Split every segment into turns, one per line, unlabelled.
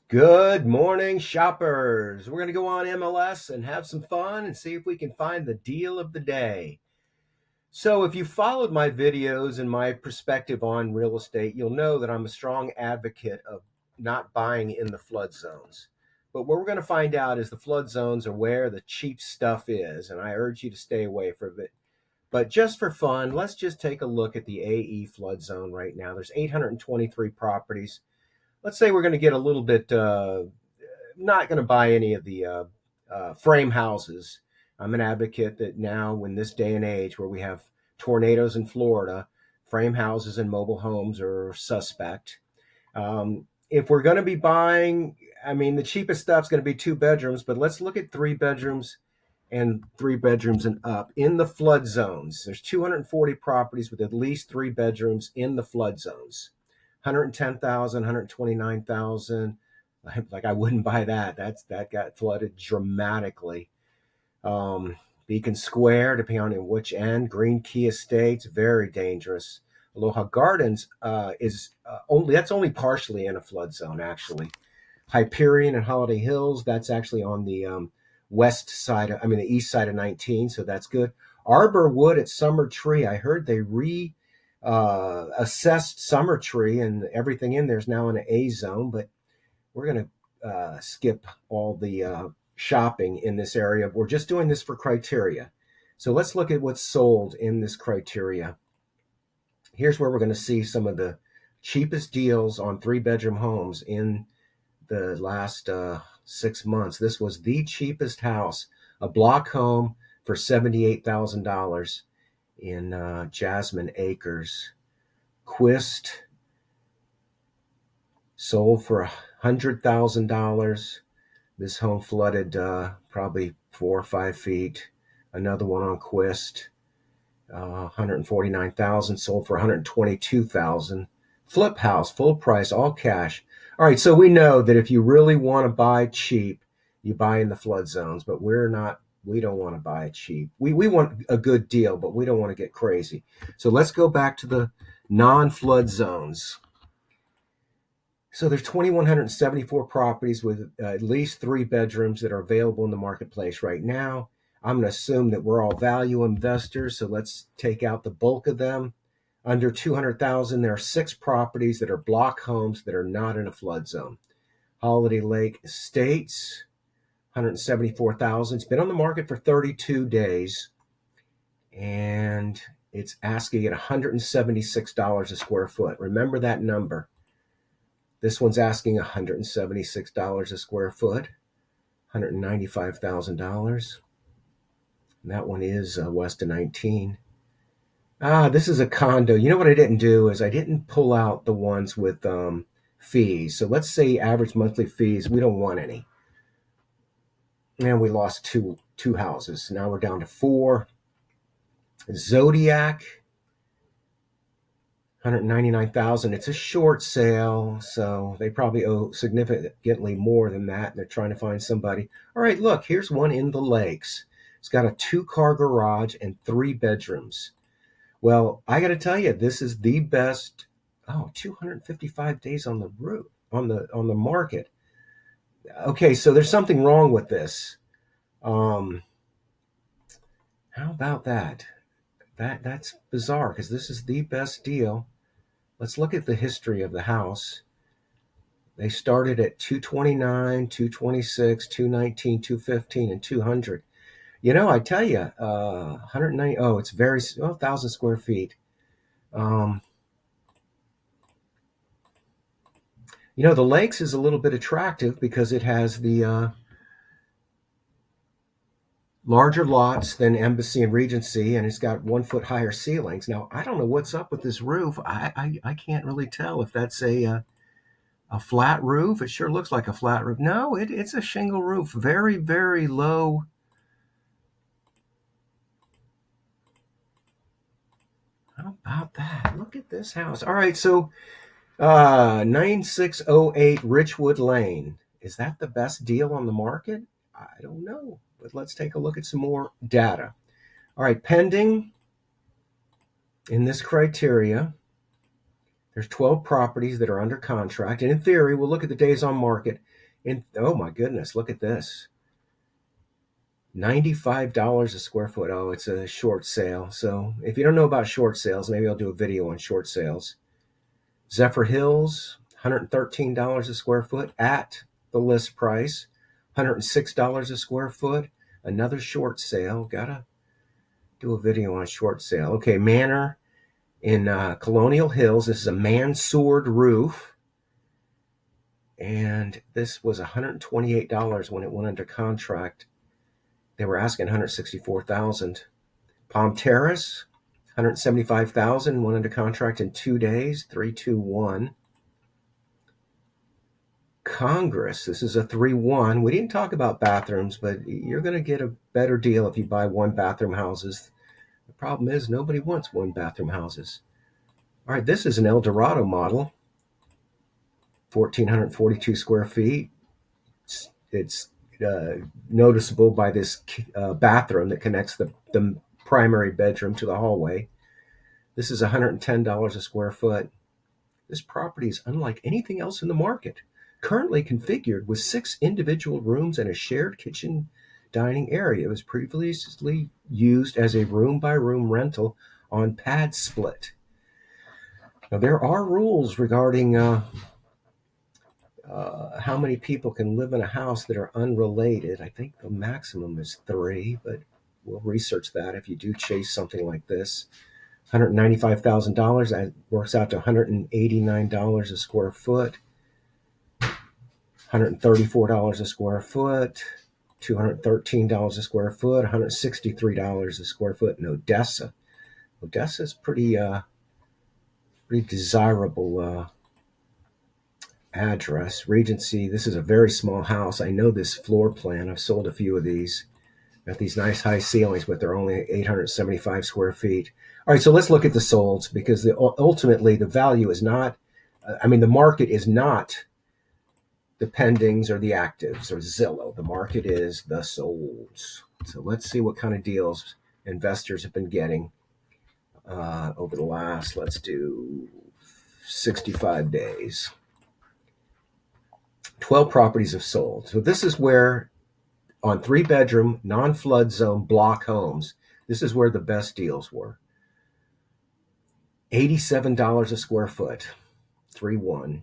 Good morning, shoppers. We're going to go on MLS and have some fun and see if we can find the deal of the day. So, if you followed my videos and my perspective on real estate, you'll know that I'm a strong advocate of not buying in the flood zones. But what we're going to find out is the flood zones are where the cheap stuff is, and I urge you to stay away from it. But just for fun, let's just take a look at the AE flood zone right now. There's 823 properties. Let's say we're going to get a little bit not going to buy any of the frame houses. I'm an advocate that now, in this day and age where we have tornadoes in Florida, frame houses and mobile homes are suspect. If we're going to be buying, I mean, the cheapest stuff's going to be 2 bedrooms, but let's look at 3 bedrooms and 3 bedrooms and up in the flood zones. There's 240 properties with at least 3 bedrooms in the flood zones. 110,000, 129,000. Like I wouldn't buy that. That got flooded dramatically. Beacon Square, depending on which end. Green Key Estates, very dangerous. Aloha Gardens is only partially in a flood zone actually. Hyperion and Holiday Hills, that's actually on the west side. The east side of 19, so that's good. Arbor Wood at Summer Tree, I heard they assessed Summer Tree and everything in there is now in an A zone, but we're going to skip all the shopping in this area. We're just doing this for criteria. So let's look at what's sold in this criteria. Here's where we're going to see some of the cheapest deals on 3-bedroom homes in the last 6 months. This was the cheapest house, a block home for $78,000 in Jasmine Acres. Quist sold for $100,000. This home flooded probably 4 or 5 feet. Another one on Quist, $149,000, sold for $122,000. Flip house, full price, all cash. All right, so we know that if you really want to buy cheap, you buy in the flood zones, but we don't want to buy it cheap. We want a good deal, but we don't want to get crazy. So let's go back to the non-flood zones. So there's 2,174 properties with at least 3 bedrooms that are available in the marketplace right now. I'm going to assume that we're all value investors, so let's take out the bulk of them. Under 200,000, there are 6 properties that are block homes that are not in a flood zone. Holiday Lake Estates, 174,000. It's been on the market for 32 days, and it's asking at $176 a square foot. Remember that number. This one's asking $176 a square foot, $195,000. And that one is west of 19. This is a condo. You know what I didn't do is I didn't pull out the ones with fees. So let's say average monthly fees. We don't want any. And we lost two houses. Now we're down to 4. Zodiac, 199,000. It's a short sale, so they probably owe significantly more than that. They're trying to find somebody. All right, look, here's one in the lakes. It's got a 2-car garage and 3 bedrooms. Well, I got to tell you, this is the best. 255 days on the roof on the market. Okay, so there's something wrong with this. How about that? That's bizarre because this is the best deal. Let's look at the history of the house. They started at 229, 226, 219, 215, and 200. I tell you, 190. Oh, it's 1,000 square feet. The lakes is a little bit attractive because it has the larger lots than Embassy and Regency, and it's got 1 foot higher ceilings. Now, I don't know what's up with this roof. I can't really tell if that's a flat roof. It sure looks like a flat roof. No, it's a shingle roof. Very, very low. How about that? Look at this house. All right, so 9608 Richwood Lane. Is that the best deal on the market? I don't know, but let's take a look at some more data. All right, pending in this criteria, there's 12 properties that are under contract. And in theory, we'll look at the days on market. And oh my goodness, look at this. $95 a square foot. Oh, it's a short sale. So if you don't know about short sales, maybe I'll do a video on short sales. Zephyr Hills, $113 a square foot at the list price. $106 a square foot. Another short sale. Gotta do a video on short sale. Okay, Manor in Colonial Hills. This is a mansard roof. And this was $128 when it went under contract. They were asking $164,000. Palm Terrace, $175,000, went under contract in 2 days, 321. Congress, this is a 3-1. We didn't talk about bathrooms, but you're going to get a better deal if you buy one bathroom houses. The problem is nobody wants one bathroom houses. All right, this is an El Dorado model, 1,442 square feet. It's noticeable by this bathroom that connects the primary bedroom to the hallway. This is $110 a square foot. This property is unlike anything else in the market. Currently configured with 6 individual rooms and a shared kitchen dining area. It was previously used as a room-by-room rental on Pad Split. Now, there are rules regarding how many people can live in a house that are unrelated. I think the maximum is 3, but we'll research that if you do chase something like this. $195,000, that works out to $189 a square foot. $134 a square foot, $213 a square foot, $163 a square foot in Odessa. Odessa is pretty desirable address. Regency, this is a very small house. I know this floor plan. I've sold a few of these. Got these nice high ceilings, but they're only 875 square feet. All right, so let's look at the solds, because ultimately the value is not, the market is not the pendings or the actives or Zillow. The market is the solds. So let's see what kind of deals investors have been getting over the last, let's do 65 days. 12 properties have sold. So this is where, on 3-bedroom, non-flood zone block homes, this is where the best deals were. $87 a square foot, 3-1.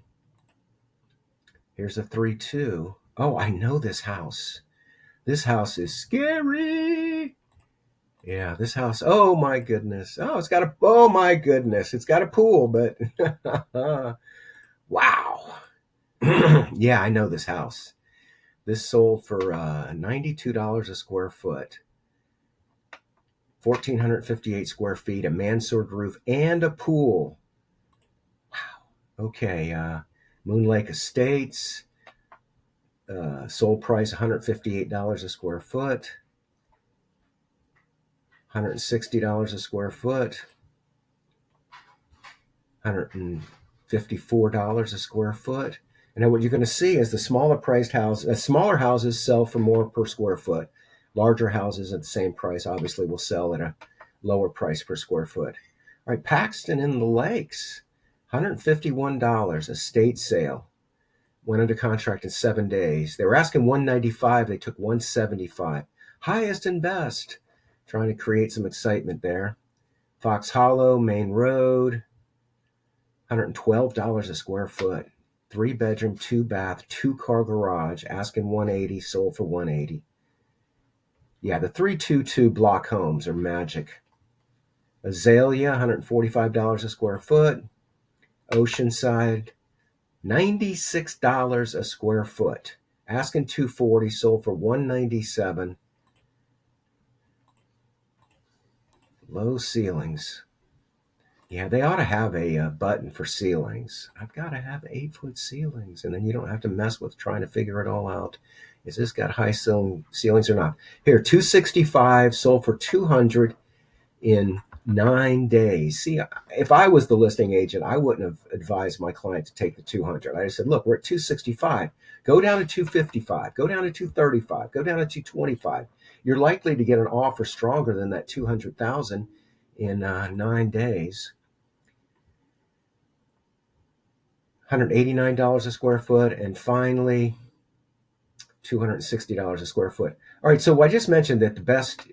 Here's a 3-2. Oh, I know this house. This house is scary. Yeah, this house. Oh my goodness. It's got a pool, but wow. Yeah, I know this house. This sold for $92 a square foot. 1,458 square feet, a mansard roof, and a pool. Wow. Okay, Moon Lake Estates, sold price $158 a square foot, $160 a square foot, $154 a square foot. And then what you're going to see is the smaller houses sell for more per square foot. Larger houses at the same price obviously will sell at a lower price per square foot. All right, Paxton in the Lakes, $151, estate sale. Went under contract in 7 days. They were asking $195. They took $175. Highest and best. Trying to create some excitement there. Fox Hollow, Main Road, $112 a square foot. 3-bedroom, 2-bath, 2-car garage. Asking $180. Sold for $180. Yeah, the 322 block homes are magic. Azalea, $145 a square foot. Oceanside, $96 a square foot. Asking $240, sold for $197. Low ceilings. Yeah, they ought to have a button for ceilings. I've got to have 8-foot ceilings, and then you don't have to mess with trying to figure it all out. Is this got high ceilings or not? Here, $265, sold for $200 in 9 days. See, if I was the listing agent, I wouldn't have advised my client to take the $200. I just said, look, we're at $265. Go down to $255. Go down to $235. Go down to $225. You're likely to get an offer stronger than that $200,000 in 9 days. $189 a square foot. And finally, $260 a square foot. All right, so I just mentioned that the best,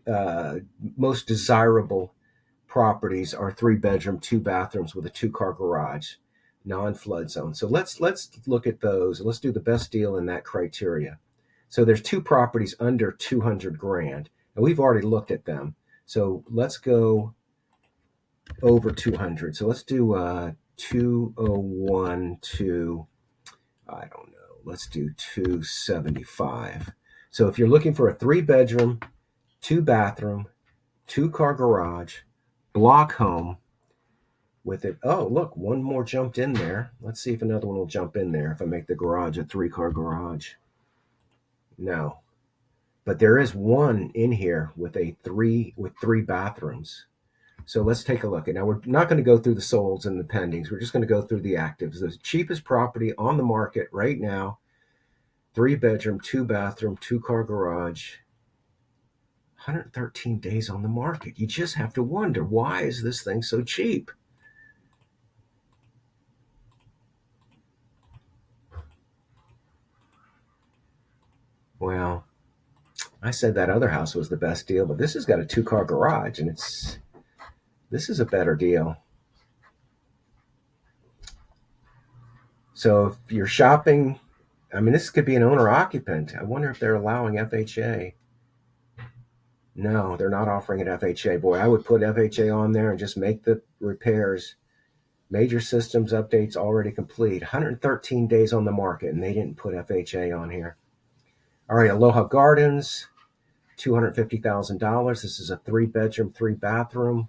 most desirable properties are 3-bedroom, 2 bathrooms with a 2-car garage, non-flood zone. So let's look at those. Let's do the best deal in that criteria. So there's 2 properties under 200 grand, and we've already looked at them. So let's go over 200. So let's do 201 to, I don't know, let's do 275. So if you're looking for a 3-bedroom, 2-bathroom, 2-car garage, block home with it. Oh, look, one more jumped in there. Let's see if another one will jump in there if I make the garage a 3-car garage. No. But there is one in here with 3 bathrooms. So let's take a look. And now we're not going to go through the solds and the pendings. We're just going to go through the actives. The cheapest property on the market right now, 3-bedroom, 2-bathroom, 2-car garage, 113 days on the market. You just have to wonder, why is this thing so cheap? Well, I said that other house was the best deal, but this has got a 2-car garage, and this is a better deal. So if you're shopping, I mean, this could be an owner-occupant. I wonder if they're allowing FHA. No, they're not offering an FHA. Boy, I would put FHA on there and just make the repairs. Major systems updates already complete. 113 days on the market, and they didn't put FHA on here. All right, Aloha Gardens, $250,000. This is a 3-bedroom, 3-bathroom,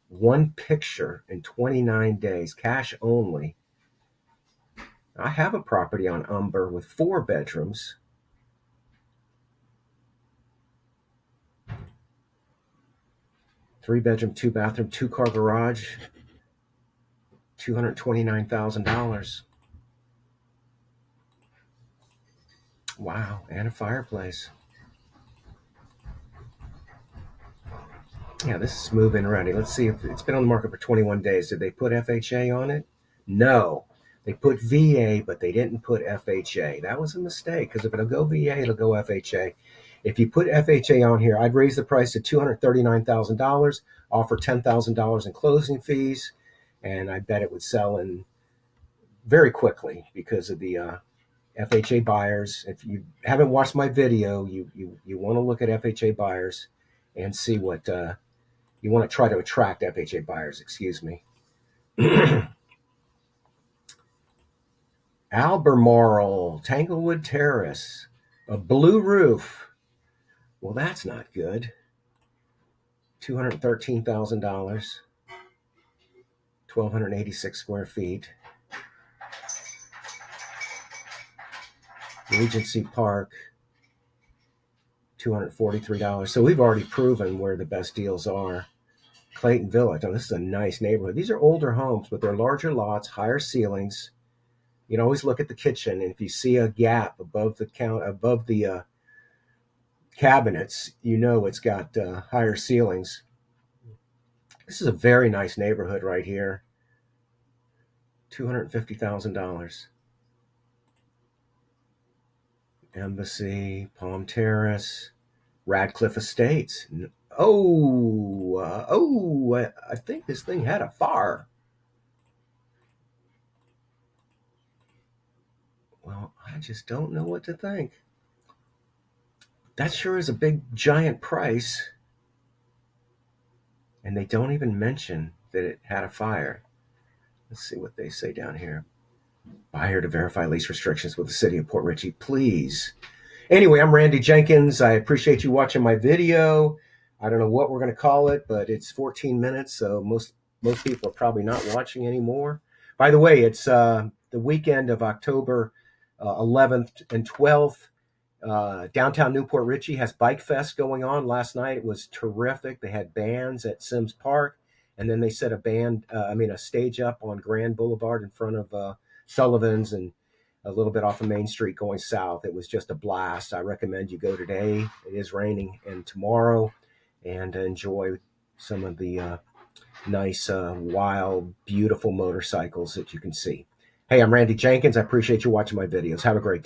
1 picture in 29 days, cash only. I have a property on Umber with 4 bedrooms. Three-bedroom, 2-bathroom, 2-car garage, $229,000. Wow, and a fireplace. Yeah, this is move-in ready. Let's see if it's been on the market for 21 days. Did they put FHA on it? No. They put VA, but they didn't put FHA. That was a mistake, because if it'll go VA, it'll go FHA. If you put FHA on here, I'd raise the price to $239,000, offer $10,000 in closing fees, and I bet it would sell in very quickly because of the FHA buyers. If you haven't watched my video, you want to look at FHA buyers and see what you want to try to attract FHA buyers, excuse me. Albemarle, Tanglewood Terrace, a blue roof. Well, that's not good. $213,000, 1,286 square feet. Regency Park, $243. So we've already proven where the best deals are. Clayton Village. Oh, this is a nice neighborhood. These are older homes, but they're larger lots, higher ceilings. You can always look at the kitchen, and if you see a gap above the cabinets, you know it's got higher ceilings. This is a very nice neighborhood right here. $250,000. Embassy, Palm Terrace, Radcliffe Estates. I think this thing had a fire. Well, I just don't know what to think. That sure is a big, giant price. And they don't even mention that it had a fire. Let's see what they say down here. Buyer to verify lease restrictions with the city of Port Richey, please. Anyway, I'm Randy Jenkins. I appreciate you watching my video. I don't know what we're going to call it, but it's 14 minutes, so most people are probably not watching anymore. By the way, it's the weekend of October 11th and 12th. Downtown Newport Richey has Bike Fest going on. Last night it was terrific. They had bands at Sims Park, and then they set a stage up on Grand Boulevard in front of Sullivan's and a little bit off of Main Street going south. It was just a blast. I recommend you go today. It is raining, and tomorrow, and enjoy some of the nice, wild, beautiful motorcycles that you can see. Hey, I'm Randy Jenkins. I appreciate you watching my videos. Have a great day.